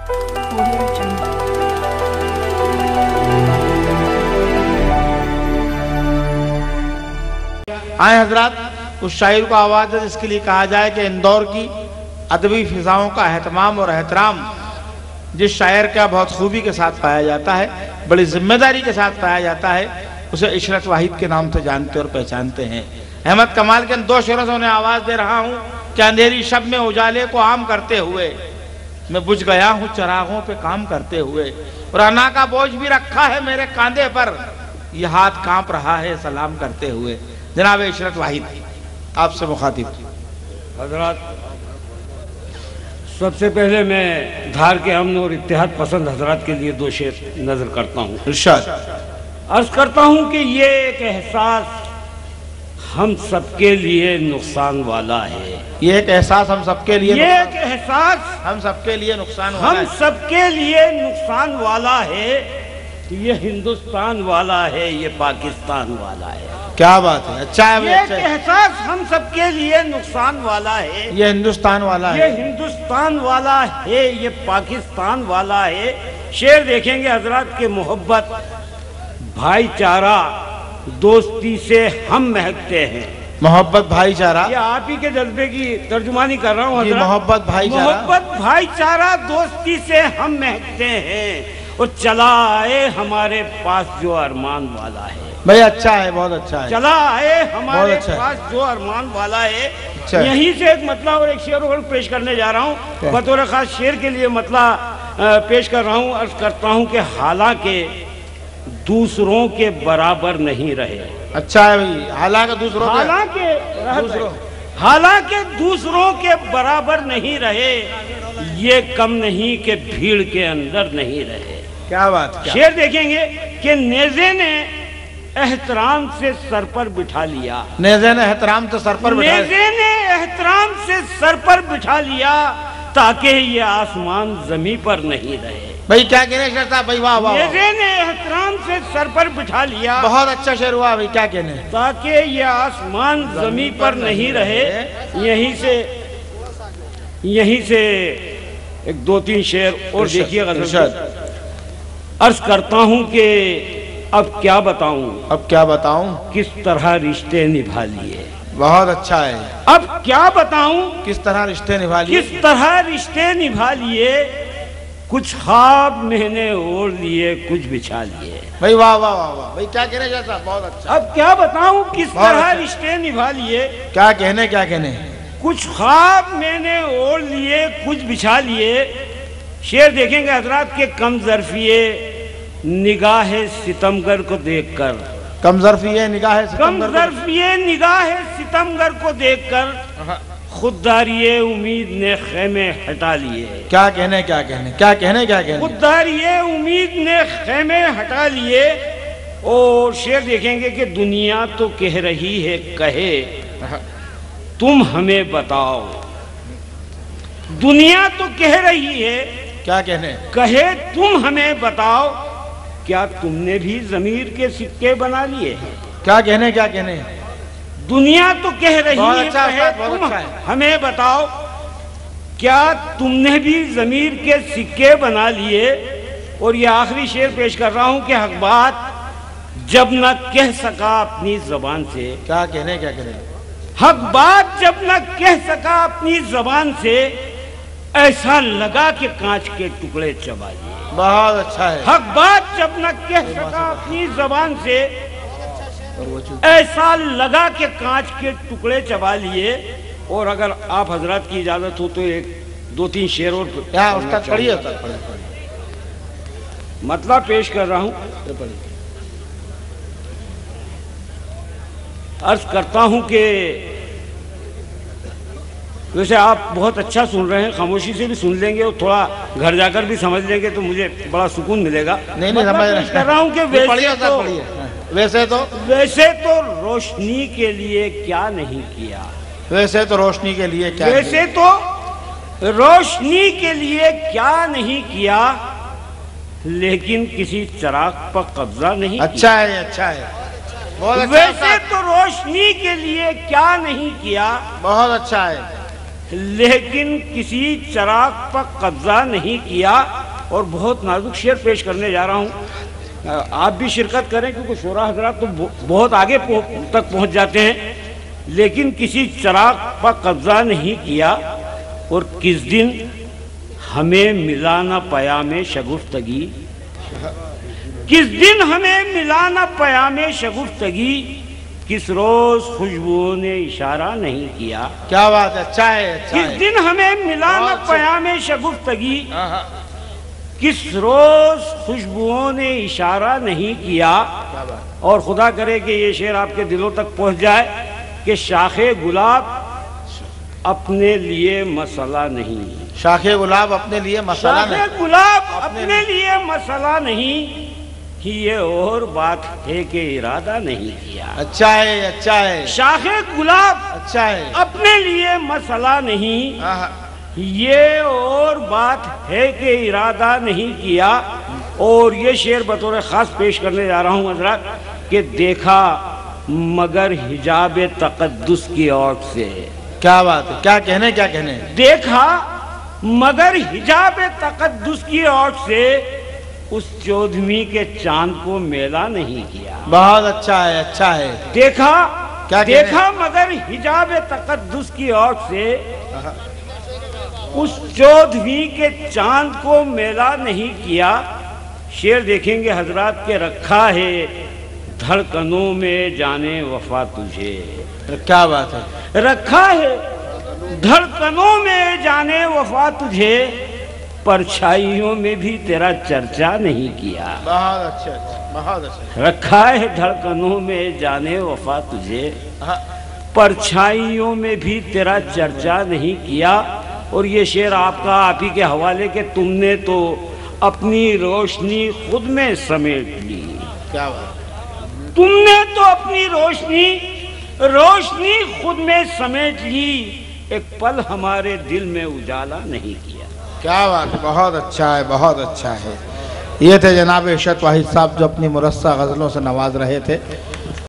آئے حضرات اس شاعر کو آواز ہے جس کے لیے کہا جائے کہ اندور کی ادبی فضاؤں کا اہتمام اور احترام جس شاعر کا بہت خوبی کے ساتھ پایا جاتا ہے، بڑی ذمہ داری کے ساتھ پایا جاتا ہے، اسے عشرت واحد کے نام سے جانتے اور پہچانتے ہیں۔ احمد کمال کے ان دو شعروں سے انہیں آواز دے رہا ہوں کہ اندھیری شب میں اجالے کو عام کرتے ہوئے میں بجھ گیا ہوں چراغوں پہ کام کرتے ہوئے، اور انا کا بوجھ بھی رکھا ہے میرے کاندھے پر، یہ ہاتھ کانپ رہا ہے سلام کرتے ہوئے۔ جناب عشرت واحد آپ سے مخاطب۔ حضرات، سب سے پہلے میں دھار کے امن اور اتحاد پسند حضرات کے لیے دو شعر نظر کرتا ہوں۔ ارشاد۔ عرض کرتا ہوں کہ یہ ایک احساس ہم سب کے لیے نقصان والا ہے، یہ ایک احساس ہم سب کے لیے ہم سب کے لیے نقصان والا ہے، ہم سب کے لیے نقصان والا ہے، یہ ہندوستان والا ہے، یہ پاکستان والا ہے۔ کیا بات ہے، اچھا ہے، یہ ایک احساس ہم سب کے لیے نقصان والا ہے، یہ ہندوستان والا ہے، یہ ہندوستان والا ہے، یہ پاکستان والا ہے۔ شعر دیکھیں گے حضرات کہ محبت، بھائی چارہ، دوستی سے ہم مہکتے ہیں۔ محبت بھائی چارہ، یہ آپ ہی کے جذبے کی ترجمانی کر رہا ہوں حضرات۔ محبت بھائی چارہ، محبت بھائی چارہ دوستی سے ہم مہکتے ہیں، اور چلا آئے ہمارے پاس جو ارمان والا ہے۔ بھئی اچھا ہے، بہت اچھا ہے، چلا آئے ہمارے پاس جو ارمان والا ہے۔ یہیں سے ایک مطلع اور ایک شعر اور پیش کرنے جا رہا ہوں، بطور خاص شعر کے لیے مطلع پیش کر رہا ہوں۔ عرض کرتا ہوں کہ حالانکہ دوسروں کے برابر نہیں رہے، اچھا ہے بھئی، حالانکہ دوسروں کے برابر نہیں رہے، یہ کم نہیں کہ بھیڑ کے اندر نہیں رہے۔ کیا بات ہے، شعر دیکھیں گے کہ نیزے نے احترام سے سر پر بٹھا لیا، نیزے نے احترام سے سر پر بٹھا لیا، نیزے نے احترام سے سر پر بٹھا لیا، تاکہ یہ آسمان زمین پر نہیں رہے۔ بھئی کیا کہنے شعر صاحب، بھئی واہ واہ، نیزے نے احترام سے سر پر بٹھا لیا، بہت اچھا شعر ہوا بھئی، کیا کہنے، تاکہ یہ آسمان زمین پر نہیں رہے۔ یہیں سے ایک دو تین شعر اور دیکھیے غزل۔ عرض کرتا ہوں کہ اب کیا بتاؤں کس طرح رشتے نبھا لیے، بہت اچھا ہے، اب کیا بتاؤں کس طرح رشتے نبھا لیے، کچھ خواب میں نے اوڑھ لیے، کچھ بچھا لیے۔ بھئی واہ واہ واہ واہ، بھئی کیا کہنے شعر صاحب، بہت اچھا، اب کیا بتاؤں کس طرح رشتے نبھا لیے، کیا کہنے، کچھ خواب میں نے اوڑھ لیے، کچھ بچھا لیے۔ شعر دیکھیں گے حضرات کہ کم ظرفیے نگاہ ستمگر کو دیکھ کر، کم ظرفیے نگاہ ستمگر کو دیکھ کر خودداری امید نے خیمے ہٹا لیے۔ کیا کہنے، خودداری امید نے خیمے ہٹا لیے۔ اور شعر دیکھیں گے کہ دنیا تو کہہ رہی ہے کہے تم ہمیں بتاؤ، دنیا تو کہہ رہی ہے کیا کہنے، کہے تم ہمیں بتاؤ، کیا تم نے بھی ضمیر کے سکے بنا لیے ہیں؟ کیا کہنے، دنیا تو کہہ رہی ہے کہے تم ہمیں بتاؤ، کیا تم نے بھی ضمیر کے سکے بنا لیے۔ اور یہ آخری شعر پیش کر رہا ہوں کہ حق بات جب نہ کہہ سکا اپنی زبان سے، کیا کہنے، حق بات جب نہ کہہ سکا اپنی زبان سے، ایسا لگا کہ کانچ کے ٹکڑے چبا لیے۔ بہت اچھا ہے، حق بات جب نہ کہہ سکا اپنی زبان سے، ایسا لگا کہ کانچ کے ٹکڑے چبا لیے۔ اور اگر آپ حضرات کی اجازت ہو تو ایک دو تین شعر اور مطلب پیش کر رہا ہوں۔ عرض کرتا ہوں کہ ویسے آپ بہت اچھا سن رہے ہیں، خاموشی سے بھی سن لیں گے اور تھوڑا گھر جا کر بھی سمجھ لیں گے تو مجھے بڑا سکون ملے گا۔ پیش کر رہا ہوں کہ ویسے تو روشنی کے لیے کیا نہیں کیا، روشنی کے لیے کیا نہیں کیا، لیکن کسی چراغ پر قبضہ نہیں کیا۔ اچھا ہے، ویسے تو روشنی کے لیے کیا نہیں کیا، بہت اچھا ہے، لیکن کسی چراغ پر قبضہ نہیں کیا. اور بہت نازک شعر پیش کرنے جا رہا ہوں، آپ بھی شرکت کریں کیونکہ شعراء حضرات تو بہت آگے تک پہنچ جاتے ہیں. لیکن کسی چراغ پر قبضہ نہیں کیا، اور کس دن ہمیں ملا نہ پیام شگفتگی، کس دن ہمیں ملا نہ پیام شگفتگی، کس روز خوشبوؤں نے اشارہ نہیں کیا. کیا بات ہے، اچھا ہے. کس دن ہمیں ملا نہ پیام شگفتگی، کس روز خوشبوؤں نے اشارہ نہیں کیا. اور خدا کرے کہ یہ شعر آپ کے دلوں تک پہنچ جائے کہ شاخ گلاب اپنے لیے مسئلہ نہیں، شاخ گلاب اپنے لیے مسئلہ نہیں، شاخ گلاب اپنے لیے مسئلہ نہیں، یہ اور بات ہے کہ ارادہ نہیں کیا. اچھا ہے، اچھا ہے. شاخ گلاب اچھا ہے، اپنے لیے مسئلہ نہیں، یہ اور بات ہے کہ ارادہ نہیں کیا. اور یہ شعر بطور خاص پیش کرنے جا رہا ہوں حضرات کہ دیکھا مگر حجاب تقدس کی اوٹ سے. کیا بات ہے، کیا کہنے، کیا کہنے. دیکھا مگر حجاب تقدس کی اوٹ سے اس 14ویں کے چاند کو میلا نہیں کیا. بہت اچھا ہے، اچھا ہے. دیکھا مگر حجاب تقدس کی اوٹ سے اس 14ویں کے چاند کو میلا نہیں کیا. شعر دیکھیں گے حضرات کے رکھا ہے دھڑکنوں میں جانے وفا تجھے. کیا بات ہے. رکھا ہے دھڑکنوں میں جانے وفا تجھے، پرچھائیوں میں بھی تیرا چرچا نہیں کیا. بہت اچھا، بہت اچھا. رکھا ہے دھڑکنوں میں جانے وفا تجھے، پرچھائیوں میں بھی تیرا چرچا نہیں کیا. اور یہ شعر آپ کا آپ ہی کے حوالے کہ تم نے تو اپنی روشنی خود میں سمیٹ لی. کیا بات. تم نے تو اپنی روشنی خود میں سمیٹ لی، ایک پل ہمارے دل میں اجالا نہیں کیا. کیا بات ہے، بہت اچھا ہے، بہت اچھا ہے. یہ تھے جناب ارشد واحد صاحب جو اپنی مرصع غزلوں سے نواز رہے تھے.